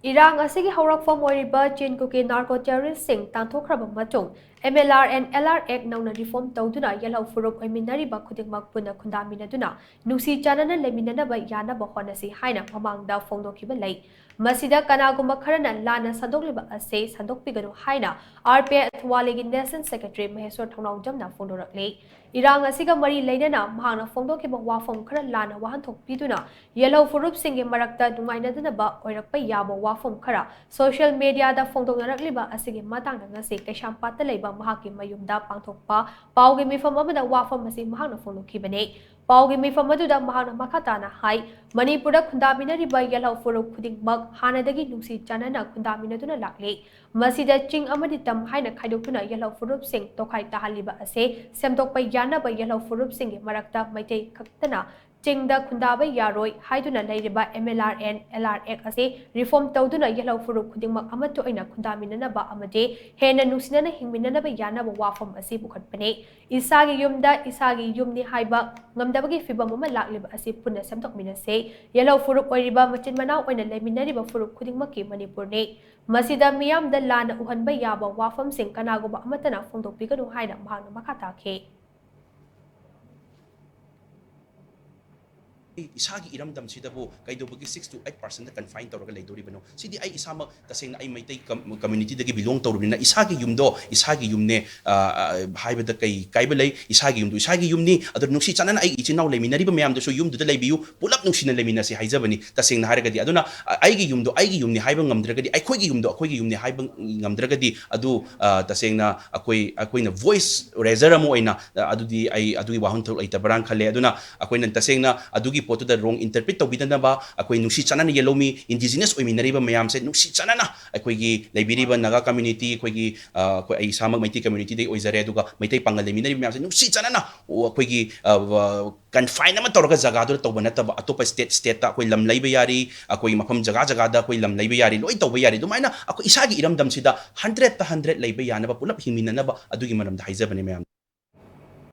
Irang asigi hourakpham oiriba Chin Kuki Narco Terrorist tanthokkhraba matung MLR and LR Act nouna reform touduna yelhou phurup oiminnariba khudingmak punna khundaminnaduna nungsi chanana leiminnaba yanaba hotnasi haina mamang phongdokkhiba lei. Masida kanagumba kharana lana Lakliba Asi Punna haina RPI Athawale National Secretary Maheshwar Thounaojam na phongdokkhiba. Irang asiga mari leinana mahangna phongdokkhiba wafam khara lana wahanthokpiduna yelhou phurup singi marakta nungainadunaba oirakpa yaba wafam khara social media da phongdokkhiba asigi matangda ngasi kaishampata leiba mahaki mayumda pangthokpa paugi mifam amada wafam asi mahangna phongdokkhiba. Paugi mifam aduda mahangna makhatana hai Manipura khundaminnariba yelhou phurup khudingmak hanadagi nungsi chanana khundaminnaduna lakli. Masida ching amadi tam haina khaidokuna yelhou phurup sing tokhai tahaliba ase semdokpa yanaba yelhou phurup singi marakta maitei khaktana chingda khundaba yaroi haiduna leiriba MLR and LR Act ase reform touduna yelhou phurup khudingmak amatu aina khundaminnaba amade hena nungsinana hingminnaba yanaba wafam ase bukhatpane. Isagi yumni Haiba Ngamdabagi Phivam ama Lakliba Asi Punna Shemdokminnasi yelhou phurup oiriba machin manau oina leiminnariba phurup khudingmakki Manipurne. Masida miyamda lana uhanba yaba wafam sing kanaguba amatana phongdokkhiba haina mahangna makhatake. Isagi iramdam sidabu kaidobagi 6 to 8% confine tawraga leidoribano sidi ai isama tasengna ai maitai community dagi belong tawrubina isagi yumne haibada kai kaibalai isagi yumni adur nungsi chanana ai ichinau leiminariba mayamda so yumduda leibiyu pulap nungsina leiminasi haijabani tasengna haragadi aduna aigi yumni haiba ngamdragadi aikoigi yumni haiba ngamdragadi adu tasengna akoina voice raiser amo aina adudi adui wahun thol aitabarang khale aduna akoina tasengna adugi potu da wrong interpret to bidanaba akoi nungsi chanana yelomi indigenous oiminnariba mayam se nungsi chanana akoi gi leibiriba naga community akoi gi akoi ai samag maiti community dei oizare aduga maitai pangal leiminariba mayam se nungsi chanana akoi gi confine ama tawraga jaga do to banata atopa state ta akoi lam leiba yari akoi mafam jaga da akoi lam leiba yari loi tawba yari dumaina akoi isagi iramdam sida 100 leiba yanaba pulap hingminnaba adugi maramda haijabane mayam